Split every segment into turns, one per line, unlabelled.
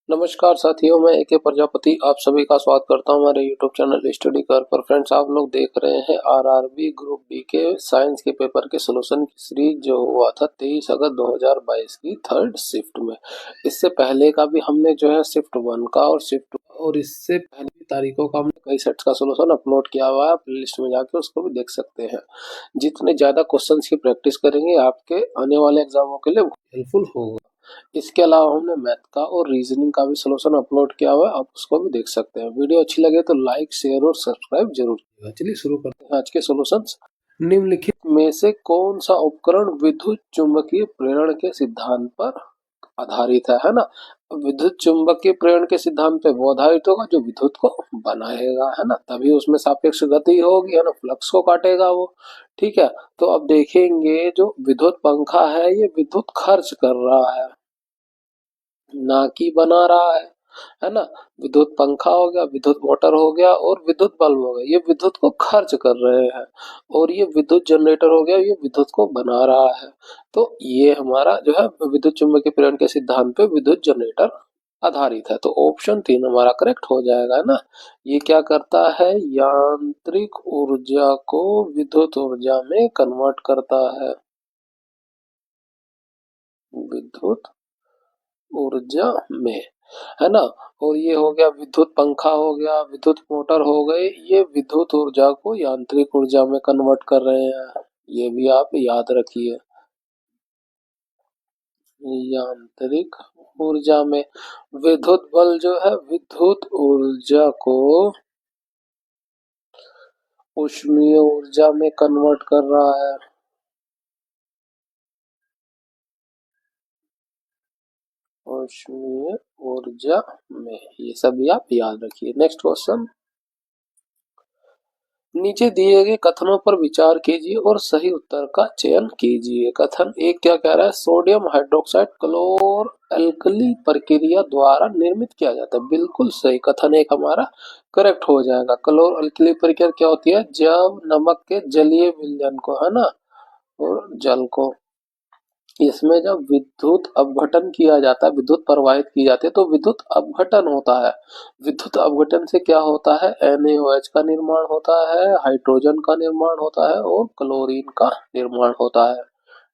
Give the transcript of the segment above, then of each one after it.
नमस्कार साथियों, मैं एके प्रजापति आप सभी का स्वागत करता हूं हमारे यूट्यूब चैनल स्टडी कर पर। फ्रेंड्स, आप लोग देख रहे हैं आरआरबी ग्रुप बी के साइंस के पेपर के सोल्यूशन की सीरीज जो हुआ था 23 अगस्त 2022 की थर्ड शिफ्ट में। इससे पहले का भी हमने जो है शिफ्ट 1 का और इससे पहले की तारीखों का हमने कई सेट्स का सोल्यूशन अपलोड किया हुआ है। आप लिस्ट में जाके उसको भी देख सकते हैं। जितने ज्यादा क्वेश्चन की प्रैक्टिस करेंगे आपके आने वाले एग्जामों के लिए हेल्पफुल होगा। इसके अलावा हमने मैथ का और रीजनिंग का भी सोल्यूशन अपलोड किया हुआ है, आप उसको भी देख सकते हैं। वीडियो अच्छी लगे तो लाइक, शेयर और सब्सक्राइब जरूर कीजिएगा। चलिए शुरू करते हैं आज के सॉल्यूशंस। निम्नलिखित में से कौन सा उपकरण विद्युत चुंबकीय प्रेरण के सिद्धांत पर आधारित है ना। विद्युत चुंबकीय प्रेरण के सिद्धांत पे वो आधारित होगा जो विद्युत को बनाएगा, है ना। तभी उसमें सापेक्ष गति होगी, है ना, फ्लक्स को काटेगा वो। ठीक है, तो अब देखेंगे जो विद्युत पंखा है ये विद्युत खर्च कर रहा है, ना कि बना रहा है ना। विद्युत पंखा हो गया, विद्युत मोटर हो गया और विद्युत बल्ब हो गया, ये विद्युत को खर्च कर रहे हैं। और ये विद्युत जनरेटर हो गया, ये विद्युत को बना रहा है। तो ये हमारा जो है विद्युत चुम्बकीय प्रेरण के सिद्धांत पे विद्युत जनरेटर आधारित है। तो ऑप्शन 3 हमारा करेक्ट हो जाएगा ना। ये क्या करता है, यांत्रिक ऊर्जा को विद्युत ऊर्जा में कन्वर्ट करता है। विद्युत ऊर्जा में, है ना। और ये हो गया विद्युत पंखा हो गया, विद्युत मोटर हो गए, ये विद्युत ऊर्जा को यांत्रिक ऊर्जा में कन्वर्ट कर रहे हैं। ये भी आप याद रखिए, यांत्रिक ऊर्जा में। विद्युत बल जो है विद्युत ऊर्जा को ऊष्मीय ऊर्जा में कन्वर्ट कर रहा है। ऊष्मीय ऊर्जा में, ये सभी आप याद रखिए। नेक्स्ट क्वेश्चन, नीचे दिए गए कथनों पर विचार कीजिए और सही उत्तर का चयन कीजिए। कथन एक क्या कह रहा है, सोडियम हाइड्रोक्साइड क्लोर एल्कली प्रक्रिया द्वारा निर्मित किया जाता है। बिल्कुल सही, कथन एक हमारा करेक्ट हो जाएगा। क्लोर एल्कली प्रक्रिया क्या होती है, जब नमक के जलीय विलयन को, है ना, और जल को, इसमें जब विद्युत अपघटन किया जाता है, विद्युत प्रवाहित की जाती है तो विद्युत अपघटन होता है। विद्युत अपघटन से क्या होता है, NaOH का निर्माण होता है, हाइड्रोजन का निर्माण होता है और क्लोरीन का निर्माण होता है।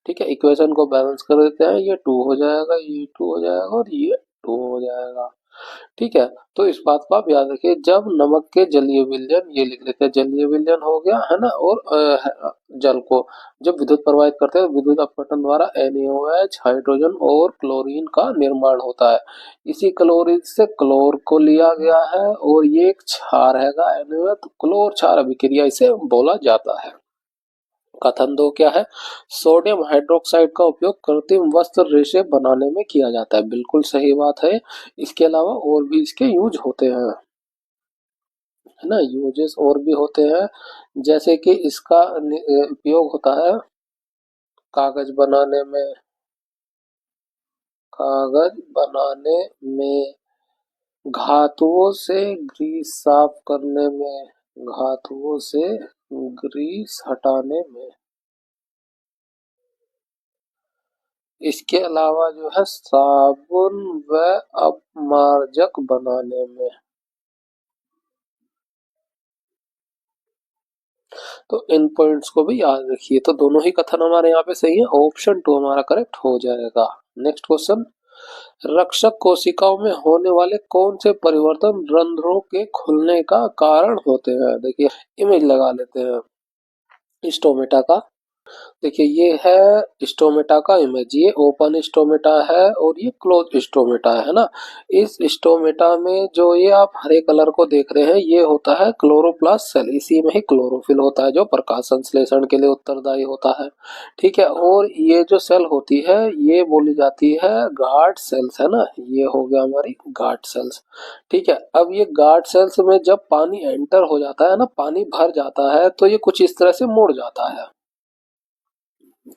ठीक है, इक्वेशन को बैलेंस कर देते हैं, ये 2 हो जाएगा, ये 2 हो जाएगा और ये 2 हो जाएगा। ठीक है, तो इस बात को आप याद रखिए। जब नमक के जलीय विलयन, ये लिख लेते हैं, जलीय विलयन हो गया, है ना, और जल को जब विद्युत प्रवाहित करते हैं विद्युत अपघटन द्वारा NaOH, हाइड्रोजन और क्लोरीन का निर्माण होता है। इसी क्लोरीन से क्लोर को लिया गया है और ये एक क्षार हैगा NaOH, तो क्लोर क्षार अभिक्रिया इसे बोला जाता है। कथन 2 क्या है, सोडियम हाइड्रोक्साइड का उपयोग कृत्रिम वस्त्र रेशे बनाने में किया जाता है। बिल्कुल सही बात है। इसके अलावा और भी इसके यूज होते हैं, है ना, यूजेस और भी होते हैं। जैसे कि इसका उपयोग होता है कागज बनाने में, कागज बनाने में, धातुओं से ग्रीस साफ करने में, धातुओं से ग्रीस हटाने में। इसके अलावा जो है साबुन व अपमार्जक बनाने में। तो इन पॉइंट्स को भी याद रखिए। तो दोनों ही कथन हमारे यहाँ पे सही है, ऑप्शन 2 हमारा करेक्ट हो जाएगा। नेक्स्ट क्वेश्चन, रक्षक कोशिकाओं में होने वाले कौन से परिवर्तन रंध्रों के खुलने का कारण होते हैं। देखिए इमेज लगा लेते हैं स्टोमेटा का। देखिए ये है स्टोमेटा का इमेज, ये ओपन स्टोमेटा है और ये क्लोज स्टोमेटा है ना। इस स्टोमेटा में जो ये आप हरे कलर को देख रहे हैं ये होता है क्लोरोप्लास्ट सेल, इसी में ही क्लोरोफिल होता है जो प्रकाश संश्लेषण के लिए उत्तरदायी होता है। ठीक है, और ये जो सेल होती है ये बोली जाती है गार्ड सेल्स, है ना। ये हो गया हमारी गार्ड सेल्स। ठीक है, अब ये गार्ड सेल्स में जब पानी एंटर हो जाता है ना, पानी भर जाता है तो ये कुछ इस तरह से मुड़ जाता है।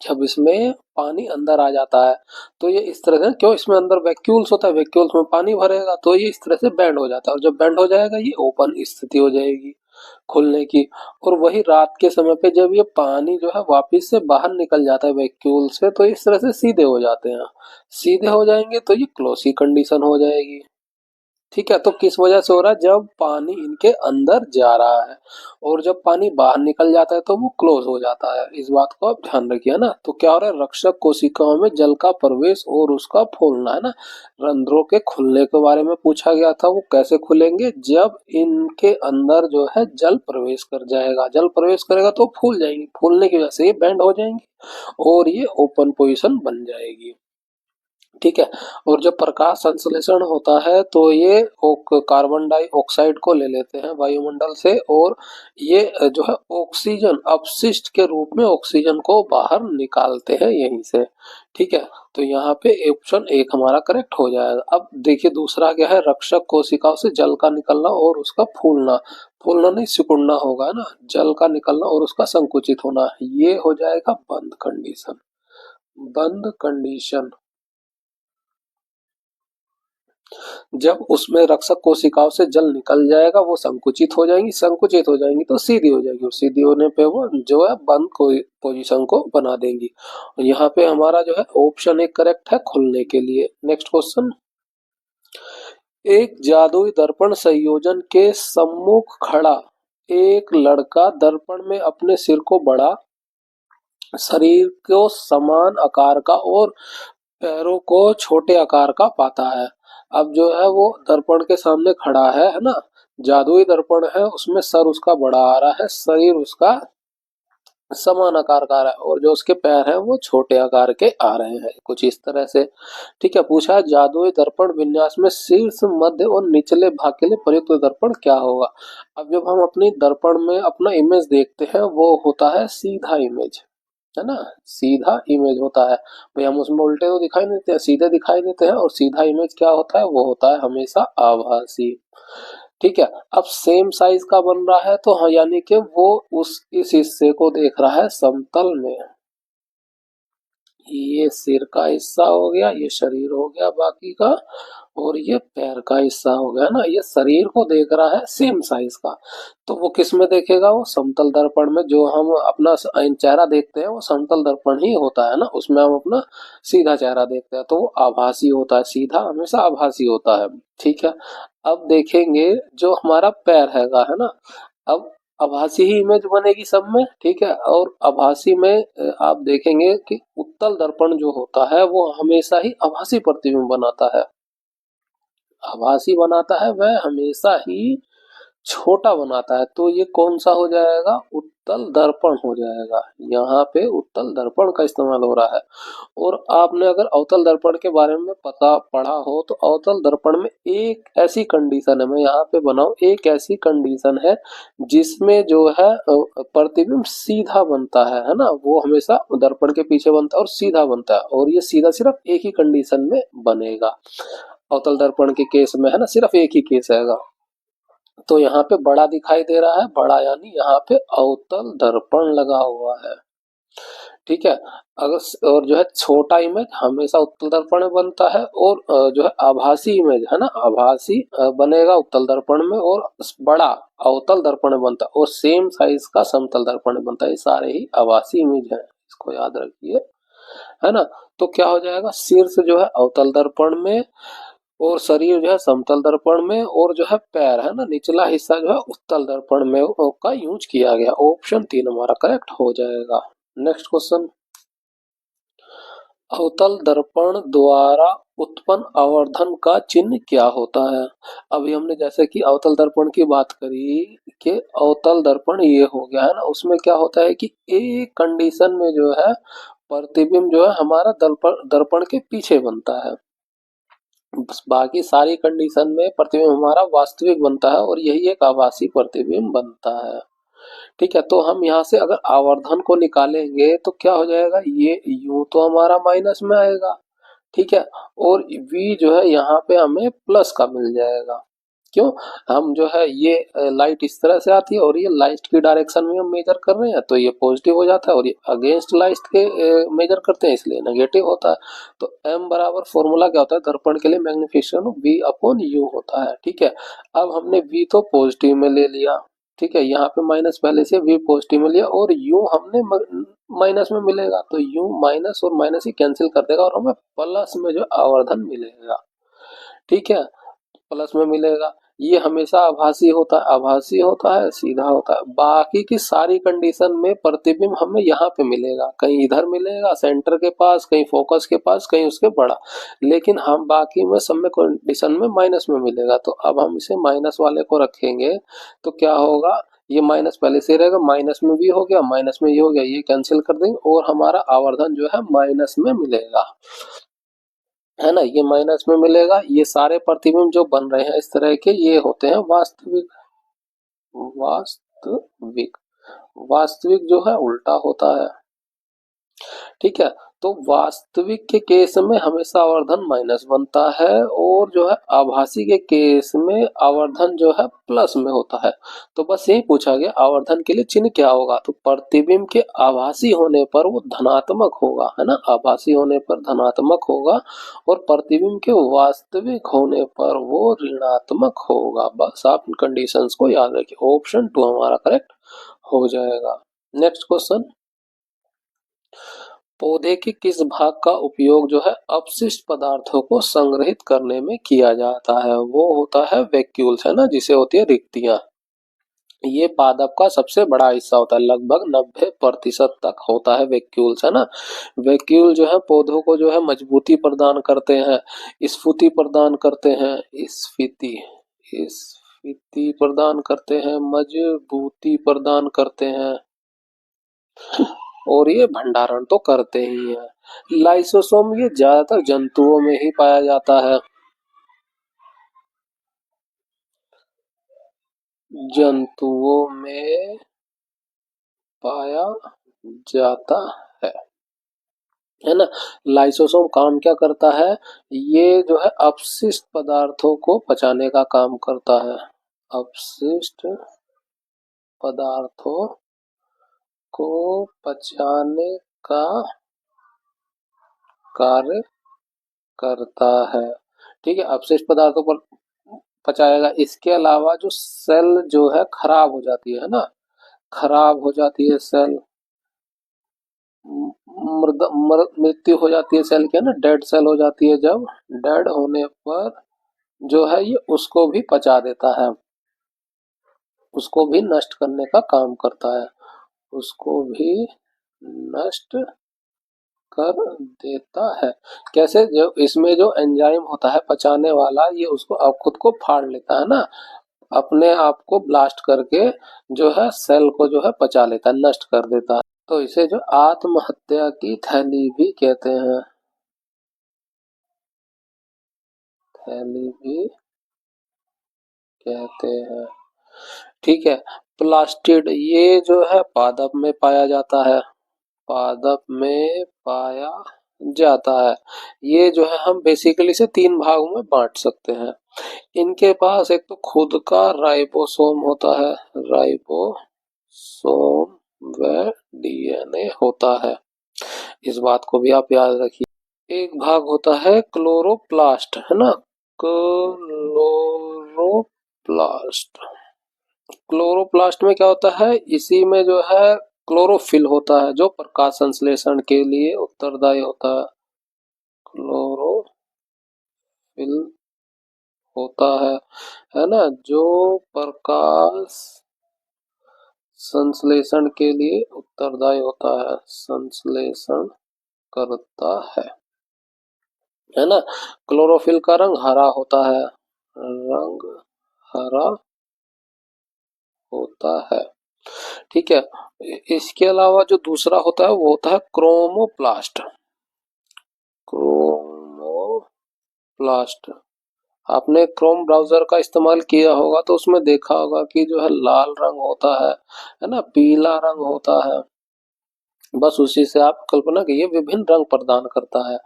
जब इसमें पानी अंदर आ जाता है तो ये इस तरह से, क्यों, इसमें अंदर वैक्यूल्स होता है, वैक्यूल्स में पानी भरेगा तो ये इस तरह से बैंड हो जाता है, और जब बैंड हो जाएगा ये ओपन स्थिति हो जाएगी खुलने की। और वही रात के समय पे जब ये पानी जो है वापस से बाहर निकल जाता है वैक्यूल से तो इस तरह से सीधे हो जाते हैं। सीधे हो जाएंगे तो ये क्लोसी कंडीशन हो जाएगी। ठीक है, तो किस वजह से हो रहा है, जब पानी इनके अंदर जा रहा है और जब पानी बाहर निकल जाता है तो वो क्लोज हो जाता है। इस बात को आप ध्यान रखिए ना। तो क्या हो रहा है, रक्षक कोशिकाओं में जल का प्रवेश और उसका फूलना है ना। रंध्रों के खुलने के बारे में पूछा गया था, वो कैसे खुलेंगे, जब इनके अंदर जो है जल प्रवेश कर जाएगा। जल प्रवेश करेगा तो फूल जाएंगी, फूलने की वजह से ये बैंड हो जाएंगी और ये ओपन पोजिशन बन जाएगी। ठीक है, और जब प्रकाश संश्लेषण होता है तो ये कार्बन डाइऑक्साइड को ले लेते हैं वायुमंडल से और ये जो है ऑक्सीजन अपशिष्ट के रूप में ऑक्सीजन को बाहर निकालते हैं यहीं से। ठीक है, तो यहाँ पे ऑप्शन एक हमारा करेक्ट हो जाएगा। अब देखिए दूसरा क्या है, रक्षक कोशिकाओं से जल का निकलना और उसका फूलना। फूलना नहीं, सिकुड़ना होगा ना। जल का निकलना और उसका संकुचित होना, ये हो जाएगा बंद कंडीशन। बंद कंडीशन, जब उसमें रक्षक कोशिकाओं से जल निकल जाएगा वो संकुचित हो जाएंगी, संकुचित हो जाएंगी तो सीधी हो जाएगी और सीधी होने पे वो जो है बंद पोजीशन को बना देंगी। और यहाँ पे हमारा जो है ऑप्शन एक करेक्ट है खुलने के लिए। नेक्स्ट क्वेश्चन, एक जादुई दर्पण संयोजन के सम्मुख खड़ा एक लड़का दर्पण में अपने सिर को बड़ा, शरीर को समान आकार का और पैरों को छोटे आकार का पाता है। अब जो है वो दर्पण के सामने खड़ा है ना। जादुई दर्पण है, उसमें सर उसका बड़ा आ रहा है, शरीर उसका समान आकार का आ रहा है और जो उसके पैर हैं वो छोटे आकार के आ रहे हैं, कुछ इस तरह से। ठीक है, पूछा जादुई दर्पण विन्यास में शीर्ष, मध्य और निचले भाग के लिए प्रयुक्त दर्पण क्या होगा। अब जब हम अपनी दर्पण में अपना इमेज देखते हैं वो होता है सीधा इमेज, है ना। सीधा इमेज होता है भाई, हम उसमें उल्टे तो दिखाई नहीं देते हैं, सीधे दिखाई देते हैं। और सीधा इमेज क्या होता है, वो होता है हमेशा आभासी। ठीक है, अब सेम साइज का बन रहा है तो हाँ, यानी कि वो उस इस हिस्से को देख रहा है समतल में। ये सिर का हिस्सा हो गया, ये शरीर हो गया बाकी का, और ये पैर का हिस्सा हो गया ना। ये शरीर को देख रहा है सेम साइज का, तो वो किस में देखेगा, वो समतल दर्पण में। जो हम अपना चेहरा देखते हैं वो समतल दर्पण ही होता है ना, उसमें हम अपना सीधा चेहरा देखते हैं तो वो आभासी होता है, सीधा हमेशा आभासी होता है। ठीक है, अब देखेंगे जो हमारा पैर है ना। अब आभासी ही इमेज बनेगी सब में। ठीक है, और आभासी में आप देखेंगे कि उत्तल दर्पण जो होता है वो हमेशा ही आभासी प्रतिबिंब बनाता है। आभासी बनाता है, वह हमेशा ही छोटा बनाता है। तो ये कौन सा हो जाएगा, उत्तल दर्पण हो जाएगा। यहाँ पे उत्तल दर्पण का इस्तेमाल हो रहा है। और आपने अगर अवतल दर्पण के बारे में पता पढ़ा हो तो अवतल दर्पण में एक ऐसी कंडीशन है, मैं यहाँ पे बनाऊं, एक ऐसी कंडीशन है जिसमें जो है प्रतिबिंब सीधा बनता है ना। वो हमेशा दर्पण के पीछे बनता है और सीधा बनता है, और ये सीधा सिर्फ एक ही कंडीशन में बनेगा। अवतल दर्पण के केस में है ना, सिर्फ एक ही केस आएगा। तो यहाँ पे बड़ा दिखाई दे रहा है, बड़ा यानी यहाँ पे अवतल दर्पण लगा हुआ है। ठीक है, अगर और जो है छोटा इमेज हमेशा उत्तल दर्पण में बनता है, और जो है आभासी इमेज है ना, आभासी बनेगा उत्तल दर्पण में, और बड़ा अवतल दर्पण में बनता है, और सेम साइज का समतल दर्पण में बनता है। ये सारे ही आभासी इमेज है, इसको याद रखिए, है ना। तो क्या हो जाएगा, शीर्ष जो है अवतल दर्पण में और शरीर जो है समतल दर्पण में, और जो है पैर है ना निचला हिस्सा जो है उत्तल दर्पण में का यूज किया गया। ऑप्शन 3 हमारा करेक्ट हो जाएगा। नेक्स्ट क्वेश्चन, अवतल दर्पण द्वारा उत्पन्न आवर्धन का चिन्ह क्या होता है। अभी हमने जैसे कि अवतल दर्पण की बात करी कि अवतल दर्पण ये हो गया है ना, उसमें क्या होता है कि एक कंडीशन में जो है प्रतिबिंब जो है हमारा दर्पण के पीछे बनता है, बाकी सारी कंडीशन में प्रतिबिंब हमारा वास्तविक बनता है, और यही एक आभासी प्रतिबिंब बनता है। ठीक है, तो हम यहाँ से अगर आवर्धन को निकालेंगे तो क्या हो जाएगा, ये यूं तो हमारा माइनस में आएगा। ठीक है, और v जो है यहाँ पे हमें प्लस का मिल जाएगा। क्यों, हम जो है ये लाइट इस तरह से आती है और ये लाइट की डायरेक्शन में हम मेजर कर रहे हैं तो ये पॉजिटिव हो जाता है, और ये अगेंस्ट लाइट के मेजर करते हैं इसलिए नेगेटिव होता है। तो m बराबर फॉर्मूला क्या होता है, दर्पण के लिए मैग्निफिकेशन v अपॉन u होता है। ठीक है, अब हमने v तो पॉजिटिव में ले लिया, ठीक है, यहाँ पे माइनस पहले से v पॉजिटिव में लिया, और u हमने माइनस में मिलेगा, तो u माइनस और माइनस ही कैंसिल कर देगा और हमें प्लस में जो आवर्धन मिलेगा। ठीक है, प्लस में मिलेगा। ये हमेशा आभासी होता है, आभासी होता है, सीधा होता है। बाकी की सारी कंडीशन में प्रतिबिंब हमें यहाँ पे मिलेगा, कहीं इधर मिलेगा सेंटर के पास, कहीं फोकस के पास, कहीं उसके बड़ा, लेकिन हम बाकी में सब में कंडीशन में माइनस में मिलेगा। तो अब हम इसे माइनस वाले को रखेंगे तो क्या होगा, ये माइनस पहले से रहेगा, माइनस में भी हो गया, माइनस में ये हो गया, ये कैंसिल कर देंगे और हमारा आवर्धन जो है माइनस में मिलेगा, है ना। ये माइनस में मिलेगा। ये सारे प्रतिबिंब जो बन रहे हैं इस तरह के, ये होते हैं वास्तविक। वास्तविक वास्तविक जो है उल्टा होता है, ठीक है। तो वास्तविक के केस में हमेशा आवर्धन माइनस बनता है और जो है आभासी के केस में आवर्धन जो है प्लस में होता है। तो बस यही पूछा गया आवर्धन के लिए चिन्ह क्या होगा, तो प्रतिबिंब के आभासी होने पर वो धनात्मक होगा, है ना, आभासी होने पर धनात्मक होगा और प्रतिबिंब के वास्तविक होने पर वो ऋणात्मक होगा। बस आप कंडीशंस को याद रखिए। ऑप्शन 2 हमारा करेक्ट हो जाएगा। नेक्स्ट क्वेश्चन, पौधे के किस भाग का उपयोग जो है अपशिष्ट पदार्थों को संग्रहित करने में किया जाता है, वो होता है वैक्यूल्स, है ना, जिसे होती है रिक्तियां। ये पादप का सबसे बड़ा हिस्सा होता है, लगभग 90% तक होता है वैक्यूल्स, है ना। वैक्यूल जो है पौधों को जो है मजबूती प्रदान करते हैं, स्फूर्ति प्रदान करते हैं, स्फीति स्फीति प्रदान करते हैं, मजबूती प्रदान करते हैं और ये भंडारण तो करते ही हैं। लाइसोसोम ये ज्यादातर जंतुओं में ही पाया जाता है, जंतुओं में पाया जाता है है ना। लाइसोसोम काम क्या करता है, ये जो है अपशिष्ट पदार्थों को पचाने का काम करता है, अपशिष्ट पदार्थों को पचाने का कार्य करता है, ठीक है। अपशिष्ट पदार्थों पर पचाएगा। इसके अलावा जो सेल जो है खराब हो जाती है ना, खराब हो जाती है सेल, मृत्यु हो जाती है सेल की, है ना, डेड सेल हो जाती है। जब डेड होने पर जो है ये उसको भी पचा देता है, उसको भी नष्ट करने का काम करता है, उसको भी नष्ट कर देता है। कैसे, जो इसमें जो एंजाइम होता है पचाने वाला, ये उसको अब खुद को फाड़ लेता है ना, अपने आप को ब्लास्ट करके जो है सेल को जो है पचा लेता है, नष्ट कर देता है। तो इसे जो आत्महत्या की थैली भी कहते हैं, थैली भी कहते हैं, ठीक है। प्लास्टिड ये जो है पादप में पाया जाता है, पादप में पाया जाता है। ये जो है हम बेसिकली से 3 भागों में बांट सकते हैं। इनके पास एक तो खुद का राइबोसोम होता है, राइबोसोम व डीएनए होता है, इस बात को भी आप याद रखिए। एक भाग होता है क्लोरोप्लास्ट, है ना, क्लोरोप्लास्ट। क्लोरोप्लास्ट में क्या होता है, इसी में जो है क्लोरोफिल होता है जो प्रकाश संश्लेषण के लिए उत्तरदायी होता है, क्लोरोफिल होता है ना, जो प्रकाश संश्लेषण के लिए उत्तरदायी होता है, संश्लेषण करता है ना। क्लोरोफिल का रंग हरा होता है, रंग हरा होता है, ठीक है। इसके अलावा जो दूसरा होता है वो होता है क्रोमोप्लास्ट, क्रोमोप्लास्ट। आपने क्रोम ब्राउजर का इस्तेमाल किया होगा तो उसमें देखा होगा कि जो है लाल रंग होता है ना, पीला रंग होता है। बस उसी से आप कल्पना कीजिए, विभिन्न रंग प्रदान करता है,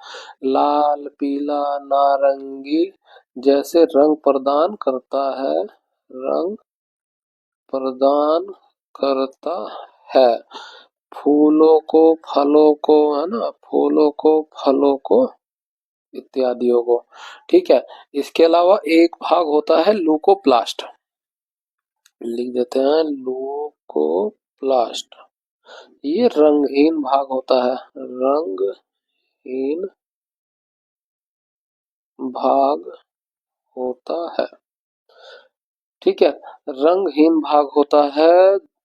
लाल, पीला, नारंगी जैसे रंग प्रदान करता है, रंग प्रदान करता है। फूलों को, फलों को, है ना, फूलों को, फलों को इत्यादियों को, ठीक है। इसके अलावा एक भाग होता है लूकोप्लास्ट, लिख देते हैं लूकोप्लास्ट। ये रंगहीन भाग होता है, रंगहीन भाग होता है। ठीक है, रंगहीन भाग होता है।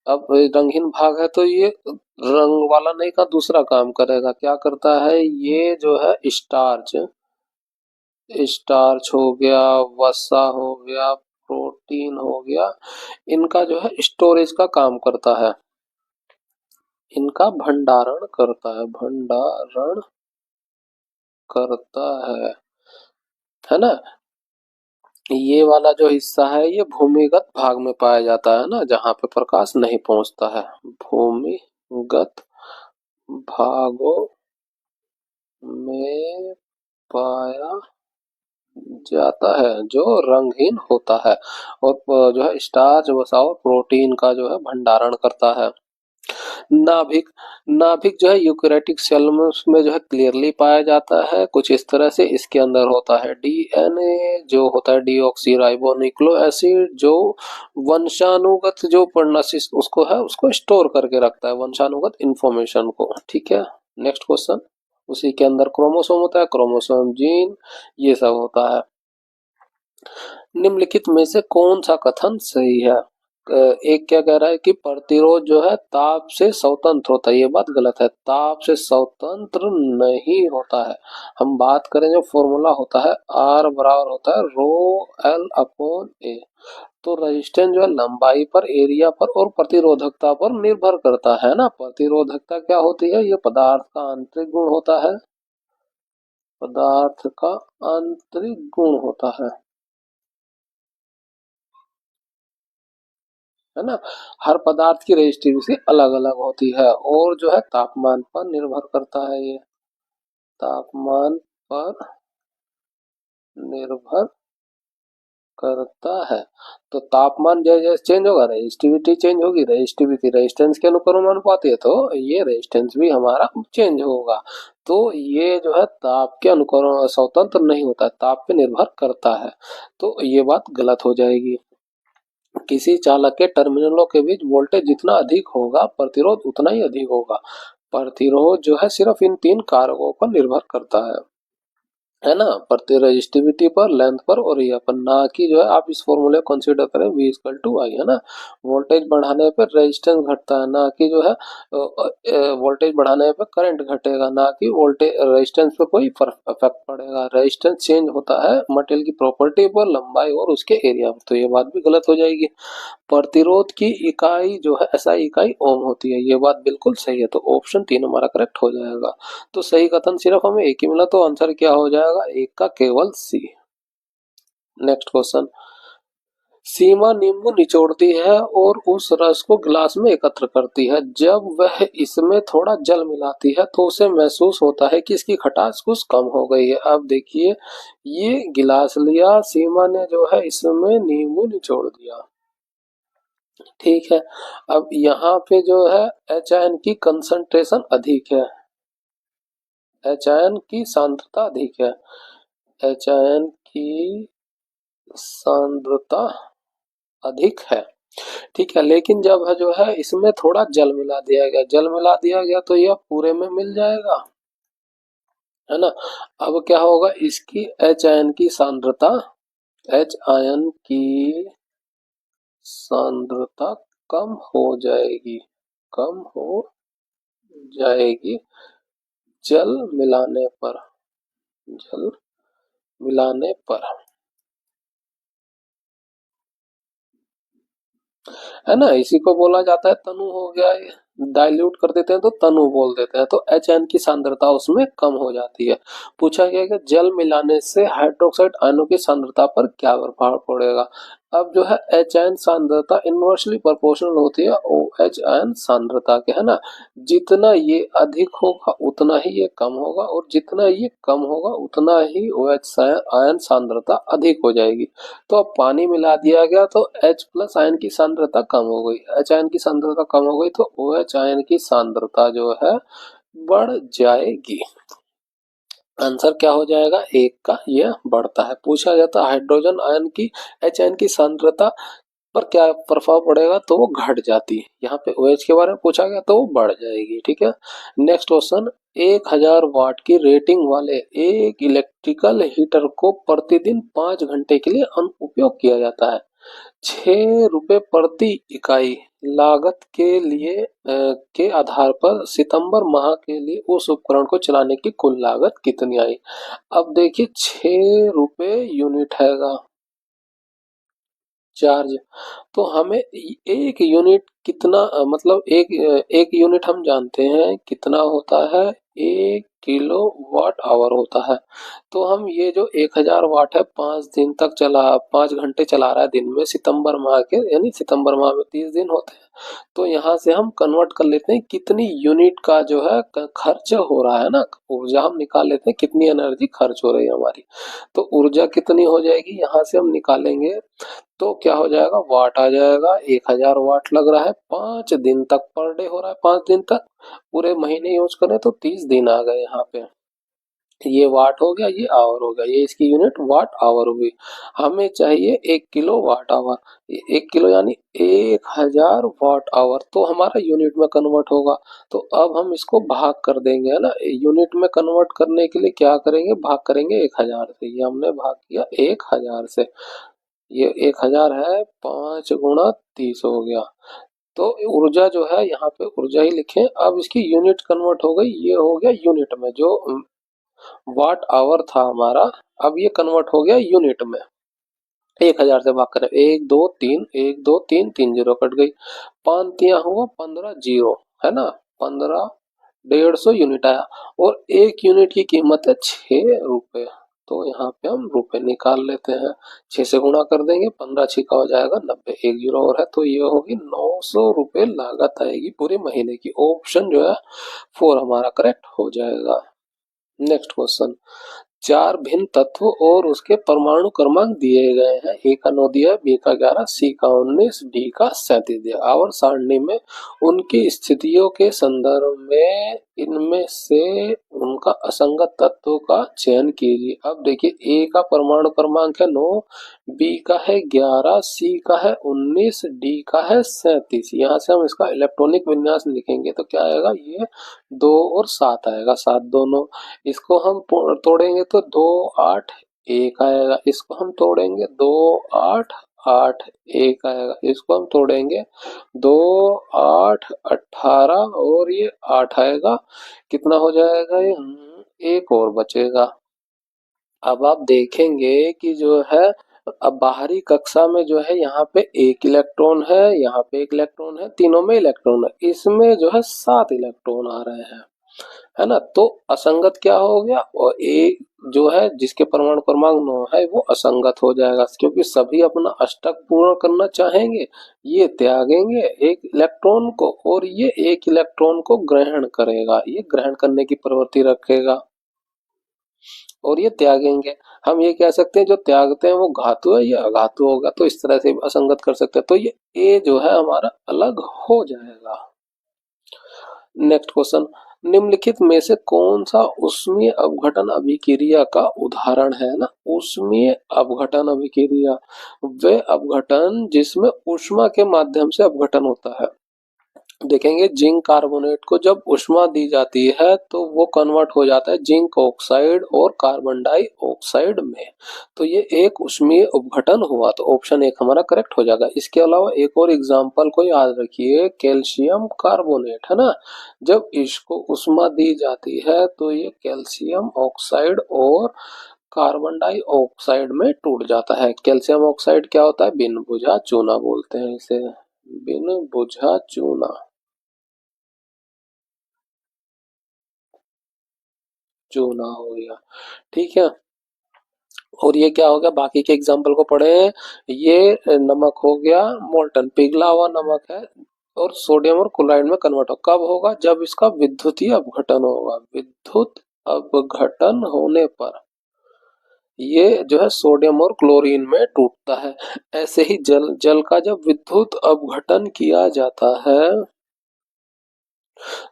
अब रंगहीन भाग है तो ये रंग वाला नहीं का दूसरा काम करेगा। क्या करता है, ये जो है स्टार्च, स्टार्च हो गया, वसा हो गया, प्रोटीन हो गया, इनका जो है स्टोरेज का काम करता है, इनका भंडारण करता है, भंडारण करता है ना। ये वाला जो हिस्सा है ये भूमिगत भाग में पाया जाता है ना, जहाँ पे प्रकाश नहीं पहुंचता है। भूमिगत भागों में पाया जाता है, जो रंगहीन होता है और जो है स्टार्च वसा और प्रोटीन का जो है भंडारण करता है। नाभिक, नाभिक जो है यूकेरियोटिक सेल में उसमें जो है क्लियरली पाया जाता है कुछ इस तरह से। इसके अंदर होता है डीएनए, जो होता है डीऑक्सी राइबो न्यूक्लो एसिड, जो वंशानुगत जो प्रणाली उसको है उसको स्टोर करके रखता है, वंशानुगत इंफॉर्मेशन को। ठीक है, नेक्स्ट क्वेश्चन। उसी के अंदर क्रोमोसोम होता है, क्रोमोसोम जीन, ये सब होता है। निम्नलिखित में से कौन सा कथन सही है। एक क्या कह रहा है कि प्रतिरोध जो है ताप से स्वतंत्र होता है, ये बात गलत है। ताप से स्वतंत्र नहीं होता है। हम बात करें जो फॉर्मूला होता है आर बराबर होता है रो एल अपॉन ए। तो रेजिस्टेंस जो है लंबाई पर, एरिया पर और प्रतिरोधकता पर निर्भर करता है ना। प्रतिरोधकता क्या होती है, ये पदार्थ का आंतरिक गुण होता है, पदार्थ का आंतरिक गुण होता है ना। हर पदार्थ की रेजिस्टिविटी अलग अलग होती है और जो है तापमान पर निर्भर करता है, ये तापमान पर निर्भर करता है। तो तापमान जैसे जैसे चेंज होगा रेजिस्टिविटी चेंज होगी, रेजिस्टिविटी रेजिस्टेंस के अनुपाती है, तो ये रेजिस्टेंस भी हमारा चेंज होगा। तो ये जो है ताप के अनुकरण स्वतंत्र नहीं होता है, ताप पे निर्भर करता है, तो ये बात गलत हो जाएगी। किसी चालक के टर्मिनलों के बीच वोल्टेज जितना अधिक होगा प्रतिरोध उतना ही अधिक होगा। प्रतिरोध जो है सिर्फ इन तीन कारकों पर निर्भर करता है ना, प्रति रेजिस्टिविटी पर, लेंथ पर और ये पर, ना कि जो है आप इस फॉर्मूले को कंसीडर करें V इक्वल टू आई, है ना। वोल्टेज बढ़ाने पर रेजिस्टेंस घटता है, ना कि जो है वोल्टेज बढ़ाने पर करंट घटेगा, ना कि वोल्टेज रेजिस्टेंस पे कोई इफेक्ट पड़ेगा। रेजिस्टेंस चेंज होता है मटेरियल की प्रॉपर्टी पर, लंबाई और उसके एरिया पर, तो ये बात भी गलत हो जाएगी। प्रतिरोध की इकाई जो है एसआई इकाई ओम होती है, ये बात बिल्कुल सही है, तो ऑप्शन 3 हमारा करेक्ट हो जाएगा। तो सही कथन सिर्फ हमें एक ही मिला, तो आंसर क्या हो जाएगा, एक का केवल सी। Next question. सीमा नींबू निचोड़ती है और उस रस को गिलास में एकत्र करती है। जब वह इसमें थोड़ा जल मिलाती है तो उसे महसूस होता है कि इसकी खटास कुछ कम हो गई है। अब देखिए, ये गिलास लिया, सीमा ने जो है इसमें नींबू निचोड़ दिया, ठीक है। अब यहाँ पे जो है एच आयन की कंसंट्रेशन अधिक है, एच आयन की सांद्रता अधिक है, एच आयन की सांद्रता अधिक है, ठीक है। लेकिन जब है जो है इसमें थोड़ा जल मिला दिया गया, जल मिला दिया गया तो यह पूरे में मिल जाएगा, है ना। अब क्या होगा, इसकी एच आयन की सांद्रता, एच आयन की सांद्रता कम हो जाएगी, कम हो जाएगी जल मिलाने पर, जल मिलाने पर, है ना। इसी को बोला जाता है तनु हो गया, ये डाइल्यूट कर देते हैं तो तनु बोल देते हैं, तो एच एन की सांद्रता उसमें कम हो जाती है। पूछा गया कि जल मिलाने से हाइड्रोक्साइड आयनों की सांद्रता पर क्या प्रभाव पड़ेगा। अब जो है एच आयन सांद्रता इनवर्सली प्रोपोर्शनल होती है ओ एच आयन सांद्रता के, है ना। जितना ये अधिक होगा उतना ही ये कम होगा और जितना ये कम होगा उतना ही ओ एच आयन सांद्रता अधिक हो जाएगी। तो अब पानी मिला दिया गया तो H प्लस आयन की सांद्रता कम हो गई, H आयन की सांद्रता कम हो गई तो OH आयन की सांद्रता जो है बढ़ जाएगी। आंसर क्या हो जाएगा, एक का यह बढ़ता है। पूछा जाता है हाइड्रोजन आयन की H आयन की सांद्रता पर क्या प्रभाव पड़ेगा, तो वो घट जाती है। यहाँ पे OH के बारे में पूछा गया तो वो बढ़ जाएगी। ठीक है। नेक्स्ट क्वेश्चन, 1000 वाट की रेटिंग वाले एक इलेक्ट्रिकल हीटर को प्रतिदिन 5 घंटे के लिए अनुपयोग किया जाता है। 6 रुपए प्रति इकाई लागत के लिए के आधार पर सितंबर माह के लिए उस उपकरण को चलाने की कुल लागत कितनी आई। अब देखिए 6 रुपए यूनिट हैगा चार्ज, तो हमें एक यूनिट कितना मतलब एक यूनिट हम जानते हैं कितना होता है, 1 किलो वाट आवर होता है। तो हम ये जो 1000 वाट है 5 दिन तक चला, 5 घंटे चला रहा है दिन में, सितंबर माह के, यानी सितंबर माह में 30 दिन होते हैं। तो यहाँ से हम कन्वर्ट कर लेते हैं कितनी यूनिट का जो है खर्च हो रहा है ना, ऊर्जा हम निकाल लेते हैं कितनी एनर्जी खर्च हो रही है हमारी। तो ऊर्जा कितनी हो जाएगी यहाँ से हम निकालेंगे, तो क्या हो जाएगा, वाट आ जाएगा। 1000 वाट लग रहा है 5 दिन तक, पर डे हो रहा है 5 दिन तक, पूरे महीने यूज करें तो 30 दिन आ गए यहाँ पे। ये वाट हो गया, ये आवर हो गया, ये इसकी यूनिट वाट आवर हुई। हमें चाहिए 1 किलो वाट आवर, 1 किलो यानी 1000 वाट आवर, तो हमारा यूनिट में कन्वर्ट होगा। तो अब हम इसको भाग कर देंगे, है ना। यूनिट में कन्वर्ट करने के लिए क्या करेंगे, भाग करेंगे 1000 से। ये हमने भाग किया 1000 से, ये 1000 है, 5 गुणा 30 हो गया। तो ऊर्जा जो है यहाँ पे ऊर्जा ही लिखें। अब इसकी यूनिट कन्वर्ट हो गई, ये हो गया यूनिट में, जो वाट आवर था हमारा, अब ये कन्वर्ट हो गया यूनिट में। 1000 से भाग करें, 1 2 3, 1 2 3, 3 जीरो कट गई, 5 हुआ 15 जीरो, है ना, 15, 150 यूनिट आया। और एक यूनिट की कीमत है 6 रुपए। तो यहाँ पे हम रुपए निकाल लेते हैं, 6 से गुणा कर देंगे, 15 6 हो जाएगा 90, 1 जीरो और है, तो ये होगी 900 रुपए लागत आएगी पूरे महीने की। ऑप्शन जो है 4 हमारा करेक्ट हो जाएगा। नेक्स्ट क्वेश्चन, 4 भिन्न तत्व और उसके परमाणु क्रमांक दिए गए हैं। ए का 9 दिया है, बी का 11, सी का 19, डी का 37 दिया। आवर्त सारणी में उनकी स्थितियों के संदर्भ में इनमें से उनका असंगत तत्व का चयन कीजिए। अब देखिए, ए का परमाणु क्रमांक है 9, बी का है 11, सी का है 19, डी का है 37। यहाँ से हम इसका इलेक्ट्रॉनिक विन्यास लिखेंगे तो क्या आएगा, ये 2 और 7 आएगा, 7 दोनों। इसको हम तोड़ेंगे तो 2 8 1 आएगा, इसको हम तोड़ेंगे 2 8 8 1 आएगा, इसको हम तोड़ेंगे 2 8 18 और ये 8 आएगा। कितना हो जाएगा ये, एक और बचेगा। अब आप देखेंगे कि जो है, अब बाहरी कक्षा में जो है यहाँ पे एक इलेक्ट्रॉन है, यहाँ पे एक इलेक्ट्रॉन है, तीनों में इलेक्ट्रॉन है, इसमें जो है 7 इलेक्ट्रॉन आ रहे हैं, है ना। तो असंगत क्या हो गया, और ए जो है जिसके परमाणु क्रमांक 9 है वो असंगत हो जाएगा, क्योंकि सभी अपना अष्टक पूर्ण करना चाहेंगे, ये त्यागेंगे एक इलेक्ट्रॉन को, और ये एक इलेक्ट्रॉन को ग्रहण करेगा, ये ग्रहण करने की प्रवृत्ति रखेगा, और ये त्यागेंगे। हम ये कह सकते हैं जो त्यागते हैं वो धातु है, ये अधातु होगा, तो इस तरह से असंगत कर सकते हैं। तो ये ए जो है हमारा अलग हो जाएगा। नेक्स्ट क्वेश्चन, निम्नलिखित में से कौन सा ऊष्मीय अपघटन अभिक्रिया का उदाहरण है ना। ऊष्मीय अपघटन अभिक्रिया, वे अपघटन जिसमें ऊष्मा के माध्यम से अपघटन होता है। देखेंगे जिंक कार्बोनेट को जब ऊष्मा दी जाती है तो वो कन्वर्ट हो जाता है जिंक ऑक्साइड और कार्बन डाइऑक्साइड में, तो ये एक ऊष्मीय अपघटन हुआ, तो ऑप्शन 1 हमारा करेक्ट हो जाएगा। इसके अलावा एक और एग्जांपल को याद रखिए, कैल्शियम कार्बोनेट, है ना, जब इसको ऊष्मा दी जाती है तो ये कैल्शियम ऑक्साइड और कार्बन डाइऑक्साइड में टूट जाता है। कैल्शियम ऑक्साइड क्या होता है, बिन बुझा चूना बोलते हैं इसे, बिन बुझा चूना, चूना हो गया। ठीक है। और ये क्या हो गया, बाकी के एग्जाम्पल को पढ़े हैं। ये नमक हो गया, मोल्टन पिघला हुआ नमक है, और सोडियम और क्लोराइड में कन्वर्ट हो, कब होगा, जब इसका विद्युतीय अपघटन होगा। विद्युत अपघटन होने पर ये जो है सोडियम और क्लोरीन में टूटता है। ऐसे ही जल जल का जब विद्युत अपघटन किया जाता है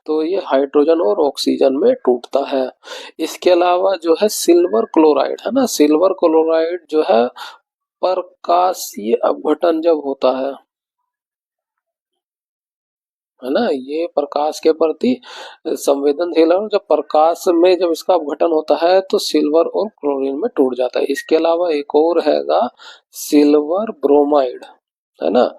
तो ये हाइड्रोजन और ऑक्सीजन में टूटता है। इसके अलावा जो है सिल्वर क्लोराइड, है ना, सिल्वर क्लोराइड जो है प्रकाशीय अपघटन जब होता है ना, ये प्रकाश के प्रति संवेदनशील है। और जब प्रकाश में जब इसका अपघटन होता है तो सिल्वर और क्लोरीन में टूट जाता है। इसके अलावा एक और हैगा सिल्वर ब्रोमाइड, है ना।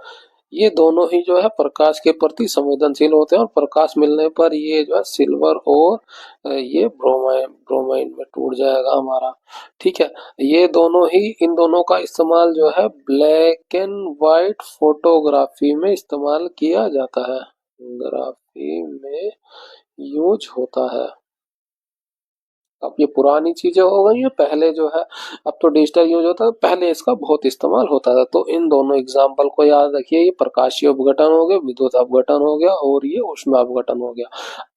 ये दोनों ही जो है प्रकाश के प्रति संवेदनशील होते हैं और प्रकाश मिलने पर ये जो है सिल्वर और ये ब्रोमाइन में टूट जाएगा हमारा। ठीक है, ये दोनों ही, इन दोनों का इस्तेमाल जो है ब्लैक एंड व्हाइट फोटोग्राफी में इस्तेमाल किया जाता है, ग्राफी में यूज होता है। अब ये पुरानी चीजें हो गई हैं, पहले जो है अब तो डिजिटल यूज होता है, पहले इसका बहुत इस्तेमाल होता था। तो इन दोनों एग्जाम्पल को याद रखिए, ये प्रकाशीय अपघटन हो गया, विद्युत अपघटन हो गया और ये ऊष्मा अपघटन हो गया।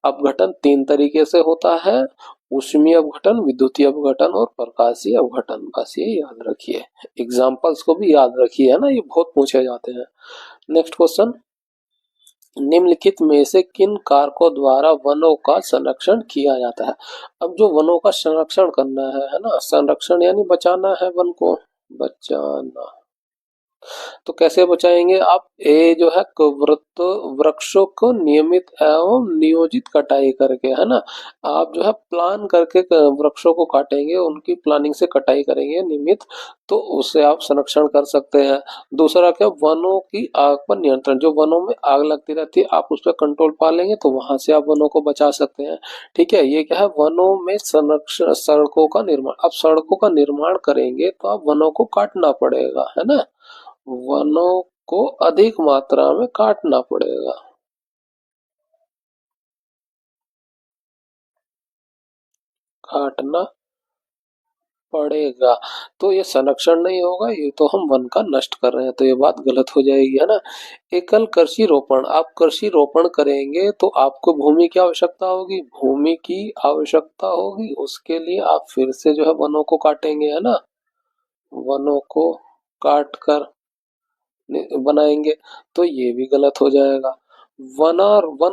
अपघटन तीन तरीके से होता है, ऊष्मीय अपघटन, विद्युतीय अपघटन और प्रकाशीय अपघटन। बस ये याद रखिए, एग्जाम्पल्स को भी याद रखिए, है ना, ये बहुत पूछे जाते हैं। नेक्स्ट क्वेश्चन, निम्नलिखित में से किन कारकों द्वारा वनों का संरक्षण किया जाता है। अब जो वनों का संरक्षण करना है ना, संरक्षण यानी बचाना है, वन को बचाना। तो कैसे बचाएंगे आप, ए जो है वृत्त वृक्षों को नियमित एवं नियोजित कटाई करके, है ना। आप जो है प्लान करके वृक्षों को काटेंगे, उनकी प्लानिंग से कटाई करेंगे नियमित, तो उससे आप संरक्षण कर सकते हैं। दूसरा क्या, वनों की आग पर नियंत्रण, जो वनों में आग लगती रहती है आप उस पर कंट्रोल पा लेंगे तो वहां से आप वनों को बचा सकते हैं। ठीक है, ये क्या है, वनों में संरक्षण, सड़कों का निर्माण। अब सड़कों का निर्माण करेंगे तो आप वनों को काटना पड़ेगा, है ना, वनों को अधिक मात्रा में काटना पड़ेगा, काटना पड़ेगा। तो ये संरक्षण नहीं होगा, ये तो हम वन का नष्ट कर रहे हैं, तो ये बात गलत हो जाएगी, है ना। एकल कृषि रोपण, आप कृषि रोपण करेंगे तो आपको भूमि की आवश्यकता होगी, भूमि की आवश्यकता होगी, उसके लिए आप फिर से जो है वनों को काटेंगे, है ना, वनों को काट कर बनाएंगे, तो ये भी गलत हो जाएगा। वन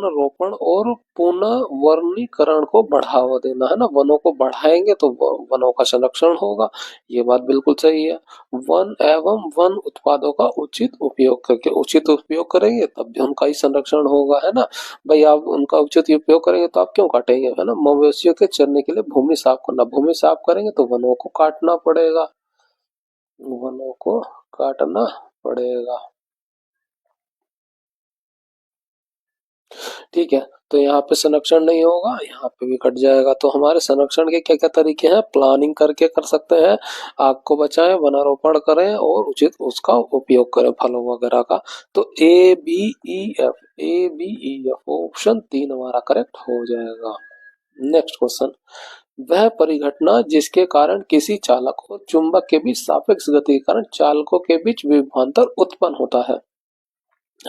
रोपण और पुनः वनीकरण को बढ़ावा देना, है ना, वनों को बढ़ाएंगे तो वनों का संरक्षण होगा, ये बात बिल्कुल सही है। वन एवं वन उत्पादों का उचित उपयोग करके, उचित उपयोग करेंगे तब भी उनका ही संरक्षण होगा, है ना। भाई आप उनका उचित उपयोग करेंगे तो आप क्यों काटेंगे, है ना। मवेशियों के चरने के लिए भूमि साफ करना, भूमि साफ करेंगे तो वनों को काटना पड़ेगा, वनों को काटना पड़ेगा। ठीक है, तो यहाँ पे संरक्षण नहीं होगा, यहाँ पे भी कट जाएगा। तो हमारे संरक्षण के क्या क्या तरीके हैं, प्लानिंग करके कर सकते हैं, आग को बचाएं, वनारोपण करें और उचित उसका उपयोग करें फलों वगैरह का। तो A B E F option 3 हमारा करेक्ट हो जाएगा। नेक्स्ट क्वेश्चन, वह परिघटना जिसके कारण किसी चालक और चुंबक के बीच सापेक्ष गति के कारण चालकों के बीच विभवांतर उत्पन्न होता है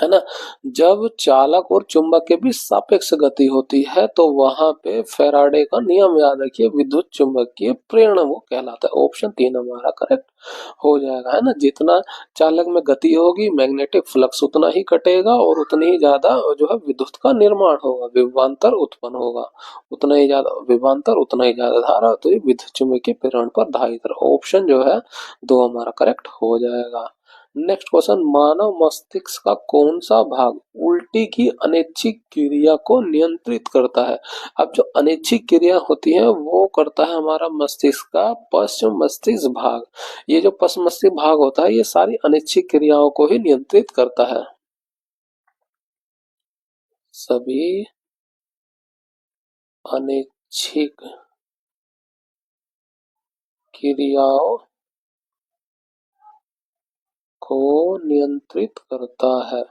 ना। जब चालक और चुंबक के बीच सापेक्ष गति होती है तो वहां पे फैराडे का नियम याद रखिए, विद्युत चुंबकीय प्रेरण वो कहलाता है। ऑप्शन 3 हमारा करेक्ट हो जाएगा, है ना। जितना चालक में गति होगी मैग्नेटिक फ्लक्स उतना ही कटेगा और उतनी ही ज्यादा जो है विद्युत का निर्माण होगा, विभवांतर उत्पन्न होगा, उतना ही ज्यादा विभवांतर उतना ही ज्यादा धारा, तो ये विद्युत चुंबकीय प्रेरण पर धारित। ऑप्शन जो है 2 हमारा करेक्ट हो जाएगा। नेक्स्ट क्वेश्चन, मानव मस्तिष्क का कौन सा भाग उल्टी की अनैच्छिक क्रिया को नियंत्रित करता है। अब जो अनैच्छिक क्रिया होती है वो करता है हमारा मस्तिष्क का पश्च मस्तिष्क भाग। ये जो पश्च मस्तिष्क भाग होता है ये सारी अनैच्छिक क्रियाओं को ही नियंत्रित करता है, सभी अनैच्छिक क्रियाओं को नियंत्रित करता है।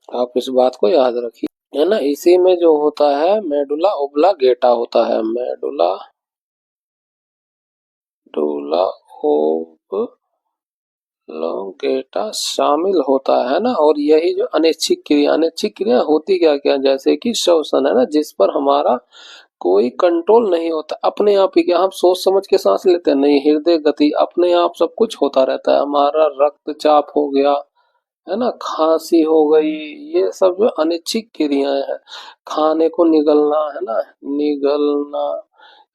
आप इस बात को याद रखिए, है ना। इसी में जो होता है मेडुला ओब्लांगेटा होता है, मेडुला डोला ओब्लांगेटा शामिल होता है ना। और यही जो अनैच्छिक क्रिया होती क्या क्या, जैसे कि श्वसन, है ना, जिस पर हमारा कोई कंट्रोल नहीं होता, अपने आप ही क्या हम सोच समझ के सांस लेते हैं, नहीं, हृदय गति अपने आप सब कुछ होता रहता है, हमारा रक्तचाप हो गया, है ना, खांसी हो गई, ये सब जो अनिच्छिक क्रियाएं हैं, खाने को निगलना, है ना, निगलना,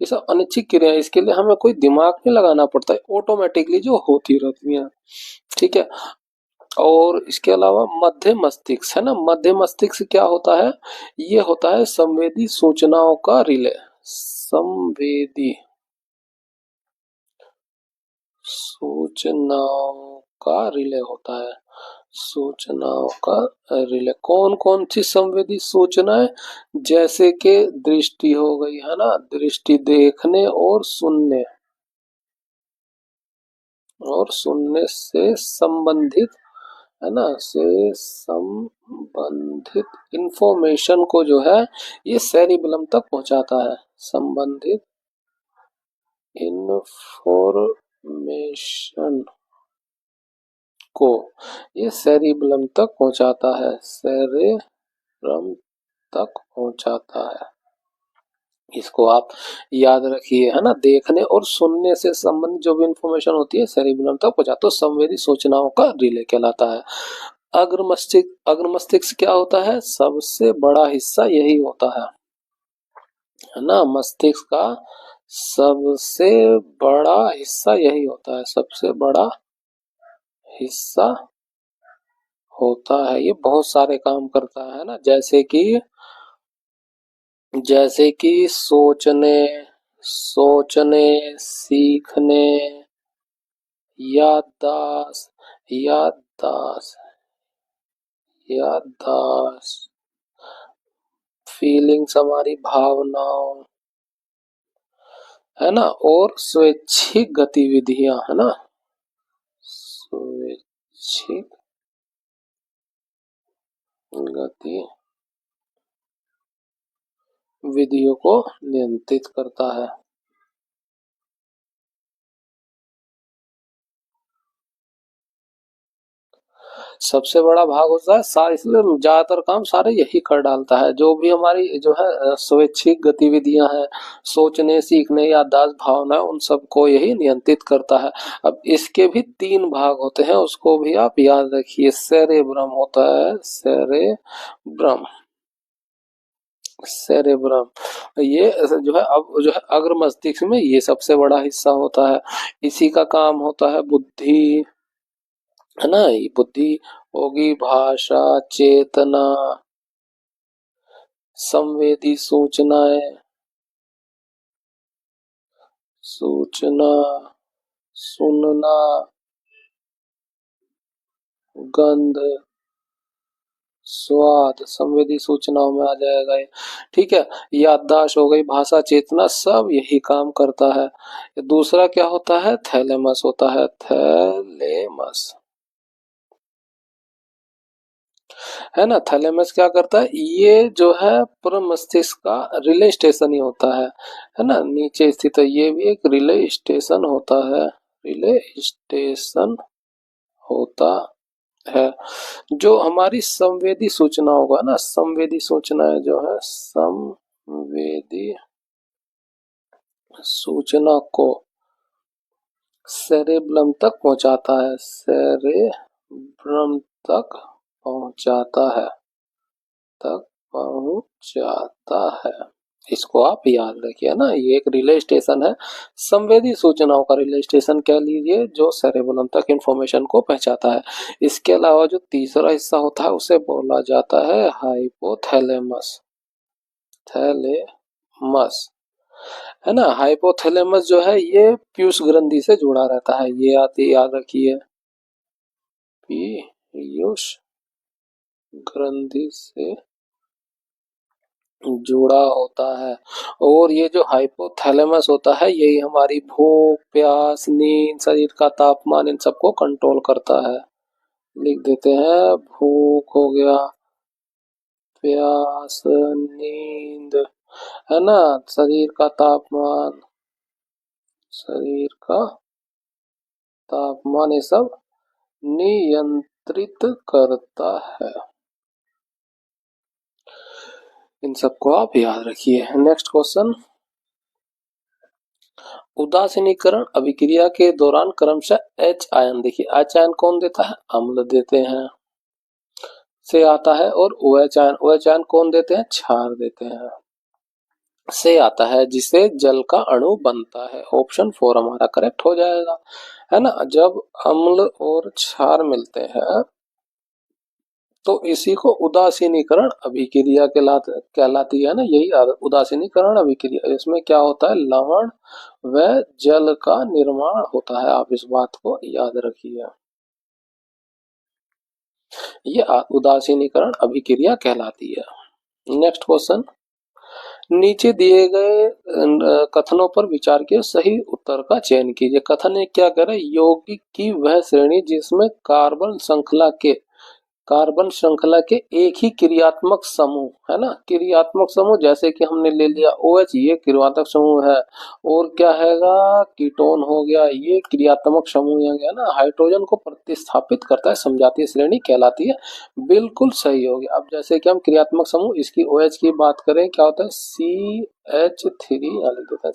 ये सब अनिच्छिक क्रिया, इसके लिए हमें कोई दिमाग नहीं लगाना पड़ता है, ऑटोमेटिकली जो होती रहती हैं। ठीक है। और इसके अलावा मध्य मस्तिष्क है ना, मध्य मस्तिष्क क्या होता है, ये होता है संवेदी सूचनाओं का रिले। संवेदी सूचनाओं का रिले होता है, सूचनाओं का रिले। कौन कौन सी संवेदी सूचनाएं, जैसे कि दृष्टि हो गई है ना, दृष्टि देखने और सुनने से संबंधित है ना, से संबंधित इंफॉर्मेशन को जो है ये सेरिबेलम तक पहुंचाता है। संबंधित इंफॉर्मेशन को ये सेरिबेलम तक पहुंचाता है, सेरेब्रम तक पहुंचाता है। इसको आप याद रखिए है ना, देखने और सुनने से संबंधित जो भी इंफॉर्मेशन होती है सेरिबेलम तक पहुंचाता, तो संवेदी सूचनाओं का रिले कहलाता है। अग्र मस्तिष्क क्या होता है, सबसे बड़ा हिस्सा यही होता है ना, मस्तिष्क का सबसे बड़ा हिस्सा यही होता है, सबसे बड़ा हिस्सा होता है। ये बहुत सारे काम करता है ना, जैसे कि सोचने, सीखने, याददाश्त, याददाश्त, याददाश्त, फीलिंग्स हमारी भावनाओं है ना, और स्वैच्छिक गतिविधियां है ना, स्वैच्छिक गतिविधियों को नियंत्रित करता है। सबसे बड़ा भाग होता है सारे, इसलिए ज्यादातर काम सारे यही कर डालता है। जो भी हमारी जो है स्वैच्छिक गतिविधियां हैं, सोचने, सीखने, याददाश्त, भावना, उन सबको यही नियंत्रित करता है। अब इसके भी 3 भाग होते हैं, उसको भी आप याद रखिए। सेरेब्रम होता है, सेरेब्रम, सेरेब्रम ये जो है, अब जो है अग्र मस्तिष्क में ये सबसे बड़ा हिस्सा होता है। इसी का काम होता है बुद्धि है ना, ये बुद्धि होगी, भाषा, चेतना, संवेदी सूचनाएं, सूचना, सुनना, गंध, स्वाद, संवेदी सूचनाओं में आ जाएगा ये। ठीक है। याददाश्त हो गई, भाषा, चेतना, सब यही काम करता है। दूसरा क्या होता है, थैलेमस होता है, थैलेमस है ना। थैलेमस क्या करता है, ये जो है पूरा मस्तिष्क का रिले स्टेशन ही होता है ना, नीचे स्थित है, ये भी एक रिले स्टेशन होता है, रिले स्टेशन होता है। जो हमारी संवेदी सूचना होगा ना, संवेदी सूचनाएं जो है, संवेदी सूचना को सेरेब्रम तक पहुंचाता है, सेरेब्रम तक पहुंचाता है, तक पहुंचाता है। इसको आप याद रखिए ना, ये एक रिले स्टेशन है, संवेदी सूचनाओं का रिले स्टेशन कह लीजिए, जो सेरेबेलम तक इंफॉर्मेशन को पहुंचाता है। इसके अलावा जो तीसरा हिस्सा होता है उसे बोला जाता है हाइपोथैलेमस, थैलेमस है ना। हाइपोथैलेमस जो है ये पीयूष ग्रंथि से जुड़ा रहता है, ये आती याद रखिए, पीयूष ग्रंथि से जुड़ा होता है। और ये जो हाइपोथैलेमस होता है, यही हमारी भूख, प्यास, नींद, शरीर का तापमान, इन सबको कंट्रोल करता है। लिख देते हैं, भूख हो गया, प्यास, नींद है ना, शरीर का तापमान, शरीर का तापमान, ये सब नियंत्रित करता है। इन सबको आप याद रखिए। नेक्स्ट क्वेश्चन, उदासीनीकरण अभिक्रिया के दौरान क्रमशः एच आयन, देखिए एच आयन कौन देता है, अम्ल देते हैं, से आता है, और OH आयन, OH आयन कौन देते हैं, क्षार देते हैं। से आता है जिसे जल का अणु बनता है। ऑप्शन 4 हमारा करेक्ट हो जाएगा, है ना। जब अम्ल और क्षार मिलते हैं तो इसी को उदासीनीकरण अभिक्रिया कहलाती है ना, यही उदासीनीकरण अभिक्रिया। इसमें क्या होता है, लवण व जल का निर्माण होता है, आप इस बात को याद रखिए। ये उदासीनीकरण अभिक्रिया कहलाती है। नेक्स्ट क्वेश्चन, नीचे दिए गए कथनों पर विचार किए, सही उत्तर का चयन कीजिए। कथन एक क्या कह रहा है, यौगिक की वह श्रेणी जिसमें कार्बन श्रृंखला के एक ही क्रियात्मक समूह, है ना, क्रियात्मक समूह, जैसे कि हमने ले लिया OH, ये क्रियात्मक समूह है। और क्या हैगा, कीटोन हो गया, ये क्रियात्मक समूह है गया ना, हाइड्रोजन को प्रतिस्थापित करता है, समझाती श्रेणी कहलाती है। बिल्कुल सही हो गया। अब जैसे कि हम क्रियात्मक समूह इसकी OH की बात करें, क्या होता है, CH3, लिख देता है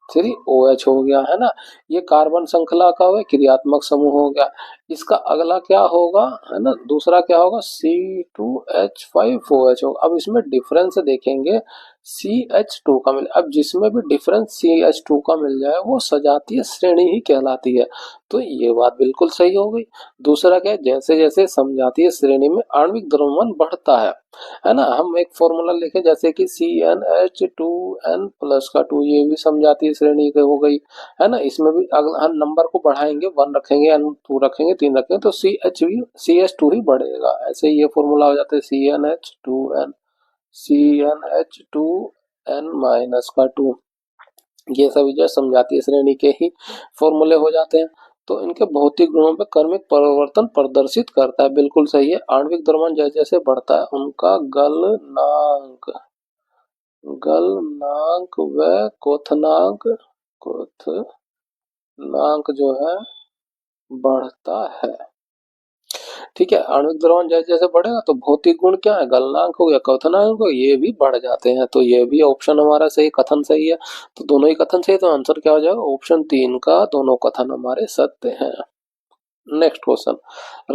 3OH हो गया, है ना। ये कार्बन श्रृंखला का हुआ क्रियात्मक समूह हो गया। इसका अगला क्या होगा, है ना, दूसरा क्या होगा, C2H5OH होगा। अब इसमें डिफरेंस देखेंगे, CH2 का मिले, अब जिसमें भी डिफरेंस CH2 का मिल जाए वो सजातीय श्रेणी ही कहलाती है। तो ये बात बिल्कुल सही हो गई। दूसरा क्या है, जैसे जैसे समजातीय श्रेणी में आणविक द्रव्यमान बढ़ता है ना। हम एक फॉर्मूला लिखे, जैसे कि CnH2n+2, ये भी समजातीय श्रेणी की हो गई, है ना। इसमें भी अगला हम नंबर को बढ़ाएंगे, 1 रखेंगे, N2 रखेंगे, 3 रखेंगे, तो CH2 ही बढ़ेगा। ऐसे ये फॉर्मूला हो जाता है CnH2n, ये सभी जो समजातीय श्रेणी के ही फॉर्मूले हो जाते हैं। तो इनके भौतिक गुणों में क्रमिक परिवर्तन प्रदर्शित करता है, बिल्कुल सही है। आणविक द्रव्यमान जैसे जैसे बढ़ता है उनका गलनांक व क्वथनांक जो है बढ़ता है। ठीक है, आणविक द्रव्यमान जैसे जैसे बढ़ेगा तो भौतिक गुण क्या है, गलनांक हो गया, क्वथनांक हो, ये भी बढ़ जाते हैं। तो ये भी ऑप्शन हमारा सही, कथन सही है। तो दोनों ही कथन सही है, तो आंसर क्या हो जाएगा, ऑप्शन 3 का दोनों कथन हमारे सत्य हैं। नेक्स्ट क्वेश्चन,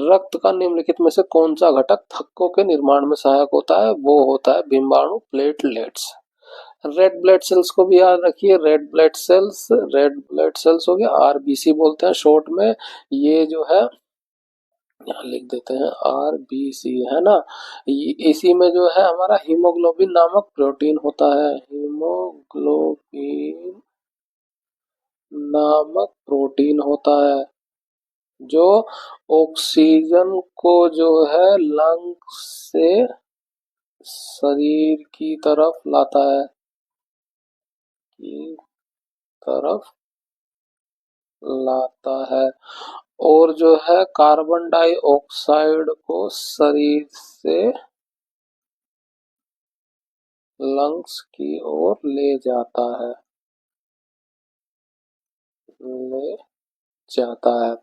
रक्त का निम्नलिखित में से कौन सा घटक थक्कों के निर्माण में सहायक होता है, वो होता है बिंबाणु प्लेटलेट्स। रेड ब्लड सेल्स को भी याद रखिए, रेड ब्लड सेल्स हो गया, RBC बोलते हैं शॉर्ट में। ये जो है यहाँ लिख देते हैं RBC, है ना। इसी में जो है हमारा हीमोग्लोबिन नामक प्रोटीन होता है, हीमोग्लोबिन नामक प्रोटीन होता है, जो ऑक्सीजन को जो है लंग्स से शरीर की तरफ लाता है, की तरफ लाता है, और जो है कार्बन डाइऑक्साइड को शरीर से लंग्स की ओर ले जाता है, ले जाता है।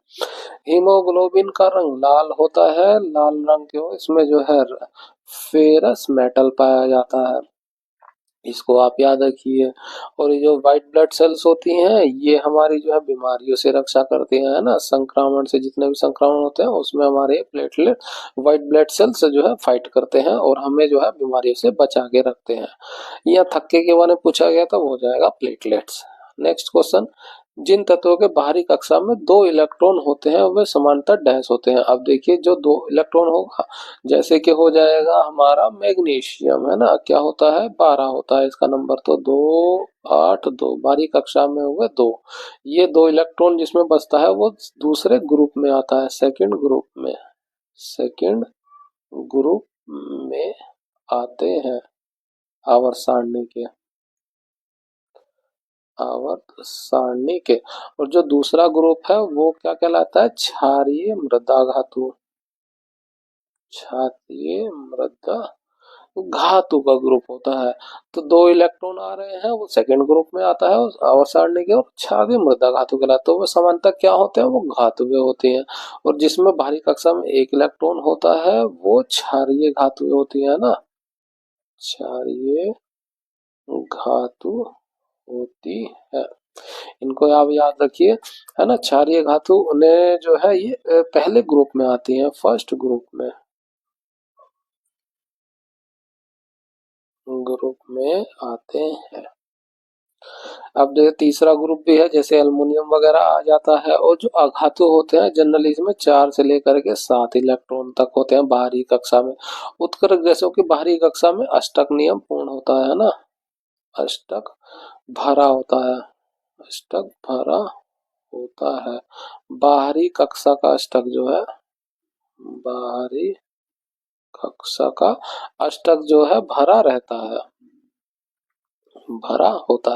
हीमोग्लोबिन का रंग लाल होता है, लाल रंग के इसमें जो है फेरस मेटल पाया जाता है, इसको आप याद रखिए। और ये जो व्हाइट ब्लड सेल्स होती हैं, ये हमारी जो है बीमारियों से रक्षा करती हैं, है ना। संक्रमण से, जितने भी संक्रमण होते हैं उसमें हमारे प्लेटलेट व्हाइट ब्लड सेल्स जो है फाइट करते हैं और हमें जो है बीमारियों से बचा के रखते हैं। यह थक्के के बारे में पूछा गया था, वो हो जाएगा प्लेटलेट्स। नेक्स्ट क्वेश्चन, जिन तत्वों के बाहरी कक्षा में 2 इलेक्ट्रॉन होते हैं वे समांतर डैश होते हैं। अब देखिए, जो 2 इलेक्ट्रॉन होगा, जैसे कि हो जाएगा हमारा मैग्नीशियम, है ना, क्या होता है, 12 होता है इसका नंबर, तो 2 8 2 बाहरी कक्षा में हुए 2। ये 2 इलेक्ट्रॉन जिसमें बचता है वो दूसरे ग्रुप में आता है, सेकंड ग्रुप में आते हैं आवर्त सारणी के। और जो दूसरा ग्रुप है वो क्या कहलाता है, क्षारीय मृदा धातु, क्षारीय मृदा धातु का ग्रुप होता है। तो 2 इलेक्ट्रॉन आ रहे हैं, वो सेकंड ग्रुप में आता है उस आवर्त सारणी के, और क्षारीय मृदा धातु कहलाता है। तो वो समानता क्या होते हैं, वो धातुएं होती हैं। और जिसमें बाहरी कक्षा में 1 इलेक्ट्रॉन होता है वो क्षारीय धातुएं होती है ना, क्षारीय धातु होती है। इनको आप याद रखिए, है ना। क्षारीय धातु उन्हें जो है ये पहले ग्रुप में आती हैं, फर्स्ट ग्रुप में। ग्रुप में आते हैं। अब देखिए तीसरा ग्रुप भी है, जैसे एल्युमिनियम वगैरह आ जाता है। और जो अघातु होते हैं जनरली इसमें 4 से लेकर के 7 इलेक्ट्रॉन तक होते हैं बाहरी कक्षा में। उत्कृष्ट गैसों की बाहरी कक्षा में अष्टक नियम पूर्ण होता है ना, अष्टक भरा होता है, अष्टक भरा होता है। बाहरी कक्षा का अष्टक जो है, बाहरी कक्षा का अष्टक जो है भरा रहता है, भरा होता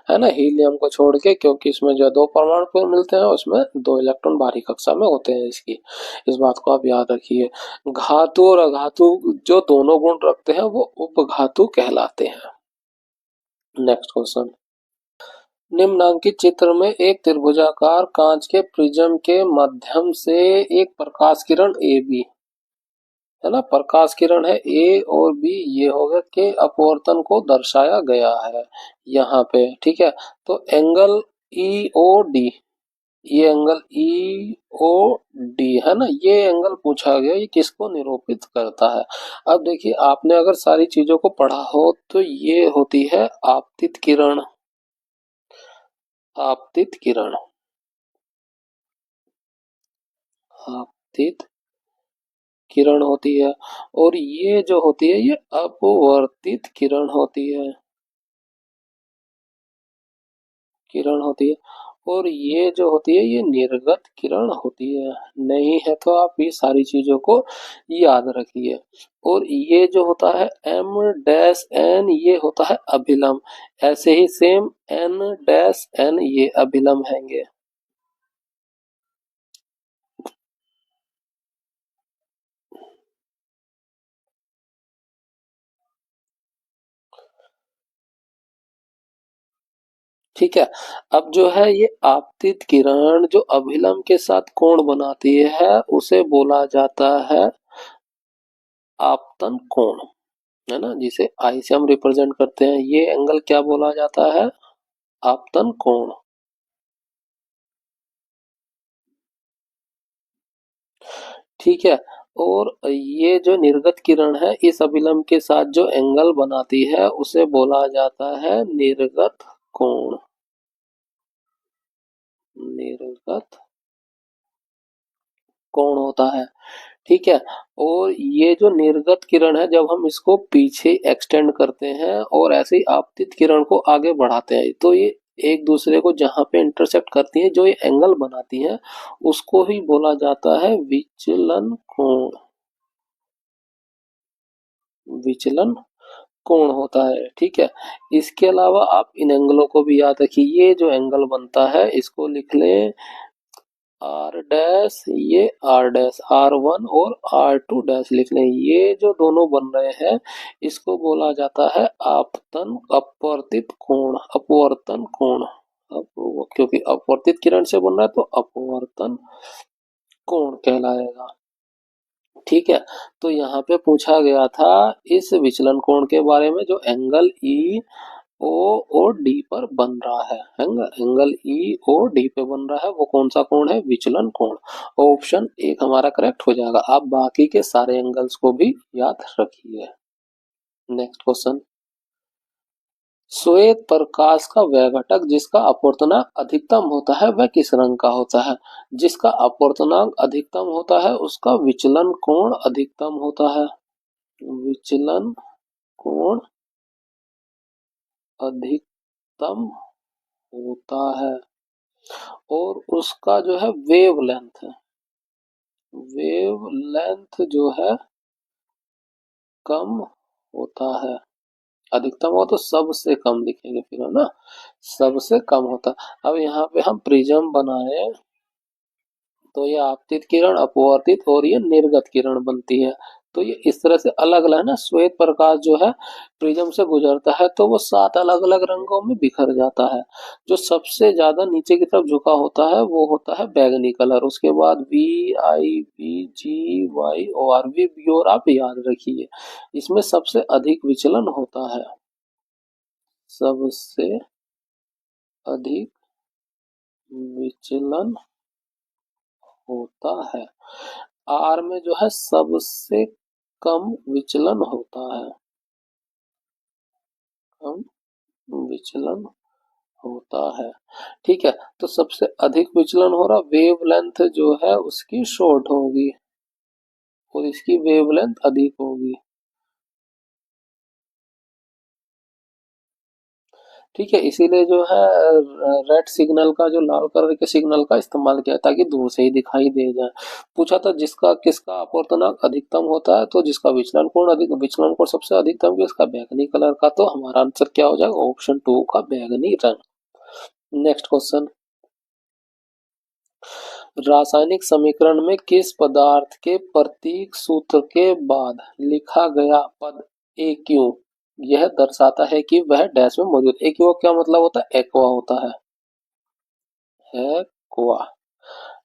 है ना, हीलियम को छोड़ के, क्योंकि इसमें जो दो परमाणु मिलते हैं उसमें 2 इलेक्ट्रॉन बाहरी कक्षा में होते हैं इसकी, इस बात को आप याद रखिए। घातु और अघातु जो दोनों गुण रखते हैं वो उपघातु कहलाते हैं। नेक्स्ट क्वेश्चन, निम्नांकित चित्र में एक त्रिभुजाकार कांच के प्रिज्म के माध्यम से एक प्रकाश किरण ए बी, है ना, प्रकाश किरण है ए और बी, ये होगा कि अपवर्तन को दर्शाया गया है यहाँ पे, ठीक है। तो एंगल ई ओ डी, ये एंगल ई ओ डी है ना, ये एंगल पूछा गया, ये किसको निरूपित करता है। अब देखिए आपने अगर सारी चीजों को पढ़ा हो तो ये होती है आपतित किरण, आपतित किरण, आपतित किरण होती है। और ये जो होती है ये अपवर्तित किरण होती है, किरण होती है। और ये जो होती है ये निर्गत किरण होती है। नहीं है तो आप ये सारी चीजों को याद रखिए। और ये जो होता है एम डैश एन, ये होता है अभिलंब। ऐसे ही सेम एन डैश एन, ये अभिलंब हैंगे। ठीक है। अब जो है ये आपतित किरण जो अभिलंब के साथ कोण बनाती है उसे बोला जाता है आपतन कोण, है ना, जिसे आई से हम रिप्रेजेंट करते हैं। ये एंगल क्या बोला जाता है, आपतन कोण। ठीक है। और ये जो निर्गत किरण है इस अभिलंब के साथ जो एंगल बनाती है उसे बोला जाता है निर्गत कोण, निर्गत कोण होता है। ठीक है। और ये जो निर्गत किरण है जब हम इसको पीछे एक्सटेंड करते हैं और ऐसे ही आपतित किरण को आगे बढ़ाते हैं तो ये एक दूसरे को जहां पे इंटरसेक्ट करती है, जो ये एंगल बनाती है, उसको ही बोला जाता है विचलन कोण, विचलन कोण होता है। ठीक है। इसके अलावा आप इन एंगलों को भी याद रखिए। ये जो एंगल बनता है इसको लिख लें आर डैश, ये आर डैश, आर वन और आर टू डैश लिख लें। ये जो दोनों बन रहे हैं इसको बोला जाता है आपतन अपवर्तित कोण, अपवर्तन कोण। क्योंकि अपवर्तित किरण से बन रहा है तो अपवर्तन कोण कहलाएगा। ठीक है। तो यहाँ पे पूछा गया था इस विचलन कोण के बारे में जो एंगल ई ओ और डी पर बन रहा है, एंगल ई ओ डी पे बन रहा है, वो कौन सा कोण है, विचलन कोण। ऑप्शन एक हमारा करेक्ट हो जाएगा। आप बाकी के सारे एंगल्स को भी याद रखिए। नेक्स्ट क्वेश्चन, श्वेत प्रकाश का वह घटक जिसका अपवर्तनांक अधिकतम होता है वह किस रंग का होता है। जिसका अपवर्तनांक अधिकतम होता है उसका विचलन कोण अधिकतम होता है, विचलन कोण अधिकतम होता है। और उसका जो है वेव लेंथ, वेव लेंथ जो है कम होता है। अधिकतम हो तो सबसे कम लिखेंगे फिर, है ना, सबसे कम होता। अब यहाँ पे हम प्रिज्म बनाए तो ये आपतित किरण, अपवर्तित और ये निर्गत किरण बनती है। तो ये इस तरह से अलग अलग है ना, श्वेत प्रकाश जो है प्रिज्म से गुजरता है तो वो 7 अलग अलग रंगों में बिखर जाता है। जो सबसे ज्यादा नीचे की तरफ झुका होता है वो होता है बैगनी कलर, उसके बाद V I V G Y और वी बी, और आप याद रखिए इसमें सबसे अधिक विचलन होता है, सबसे अधिक विचलन होता है। आर में जो है सबसे कम विचलन होता है, कम विचलन होता है। ठीक है, तो सबसे अधिक विचलन हो रहा वेवलेंथ जो है उसकी शॉर्ट होगी और इसकी वेवलेंथ अधिक होगी। ठीक है, इसीलिए जो है रेड सिग्नल का जो लाल कलर के सिग्नल का इस्तेमाल किया ताकि दूर से ही दिखाई दे जाए। पूछा था जिसका किसका अपवर्तनांक अधिकतम होता है, तो जिसका विचलन कोण सबसे अधिकतम किसका बैगनी कलर का, तो हमारा आंसर क्या हो जाएगा ऑप्शन 2 का बैगनी रंग। नेक्स्ट क्वेश्चन, रासायनिक समीकरण में किस पदार्थ के प्रतीक सूत्र के बाद लिखा गया पद ए क्यू यह दर्शाता है कि वह डैश में मौजूद। ए क्यू क्या मतलब होता है, एक्वा होता है एक्वा।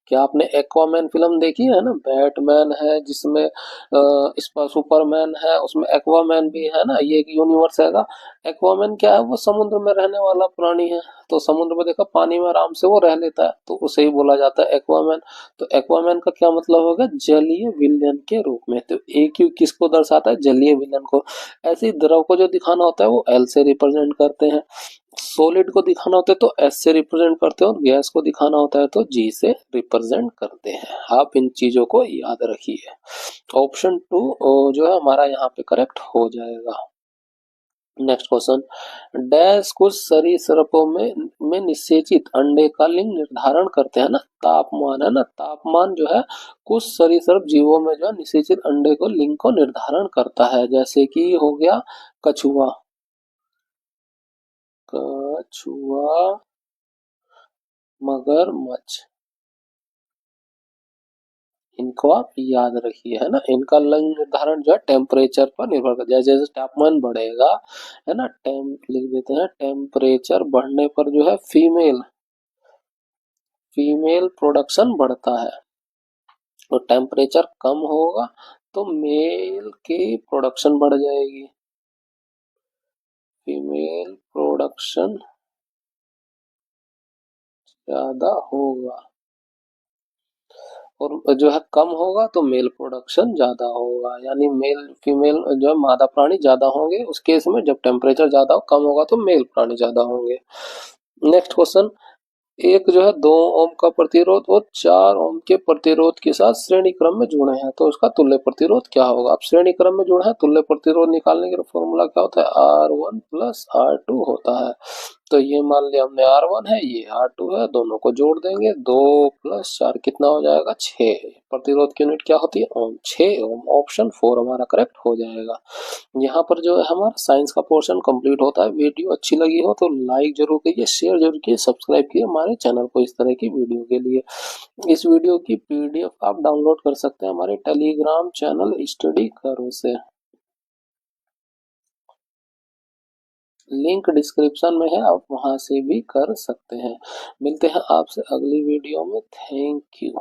क्या आपने एक्वामैन फिल्म देखी है ना, बैटमैन है जिसमें इस पर सुपरमैन है, उसमें एक्वामैन भी है ना, ये एक यूनिवर्स हैगा। एक्वामैन क्या है, वो समुद्र में रहने वाला प्राणी है, तो समुद्र में देखा पानी में आराम से वो रह लेता है, तो उसे ही बोला जाता है एक्वामैन। तो एक्वामैन का क्या मतलब होगा, जलीय विलेन के रूप में। तो ए क्यू किसको दर्शाता है, जलीय विलेन को। ऐसे ही द्रव को जो दिखाना होता है वो एल से रिप्रेजेंट करते हैं, सॉलिड को दिखाना होता है तो एस से रिप्रेजेंट करते हैं और गैस को दिखाना होता है तो जी से रिप्रेजेंट करते हैं। आप इन चीजों को याद रखिए। ऑप्शन 2 जो है हमारा यहाँ पे करेक्ट हो जाएगा। नेक्स्ट क्वेश्चन, डैश कुछ सरीसृपों में निषेचित अंडे का लिंग निर्धारण करते हैं ना, तापमान है ना, तापमान जो है कुछ सरीसृप जीवों में जो है निषेचित अंडे को लिंग को निर्धारण करता है, जैसे कि हो गया कछुआ, कछुआ, मगरमच्छ, इनको आप याद रखिए, है ना। इनका लिंग निर्धारण जो है टेम्परेचर पर निर्भर करता है, जैसे जैसे तापमान बढ़ेगा, है ना, लिख देते हैं टेम्परेचर बढ़ने पर जो है फीमेल प्रोडक्शन बढ़ता है, और टेम्परेचर कम होगा तो मेल की प्रोडक्शन बढ़ जाएगी, फीमेल प्रोडक्शन ज्यादा होगा, और जो है कम होगा तो मेल प्रोडक्शन ज्यादा होगा, यानी मेल फीमेल जो है मादा प्राणी ज्यादा होंगे उस केस में जब टेम्परेचर ज्यादा हो, कम होगा तो मेल प्राणी ज्यादा होंगे। नेक्स्ट क्वेश्चन, एक जो है 2 ओम का प्रतिरोध और 4 ओम के प्रतिरोध के साथ श्रेणी क्रम में जुड़े हैं, तो उसका तुल्य प्रतिरोध क्या होगा। अब श्रेणी क्रम में जुड़े हैं, तुल्य प्रतिरोध निकालने का फॉर्मूला क्या होता है, R1 प्लस R2 होता है। तो ये मान लिया हमने R1 है, ये R2 है, दोनों को जोड़ देंगे, 2 प्लस 4 कितना हो जाएगा 6। प्रतिरोध की यूनिट क्या होती है ओम, 6 ओम। ऑप्शन 4 हमारा करेक्ट हो जाएगा। यहाँ पर जो है हमारा साइंस का पोर्शन कंप्लीट होता है। वीडियो अच्छी लगी हो तो लाइक जरूर कीजिए, शेयर जरूर कीजिए, सब्सक्राइब कीजिए हमारे चैनल को इस तरह की वीडियो के लिए। इस वीडियो की पीडीएफ आप डाउनलोड कर सकते हैं हमारे टेलीग्राम चैनल स्टडी करो से, लिंक डिस्क्रिप्शन में है, आप वहां से भी कर सकते हैं। मिलते हैं आपसे अगली वीडियो में, थैंक यू।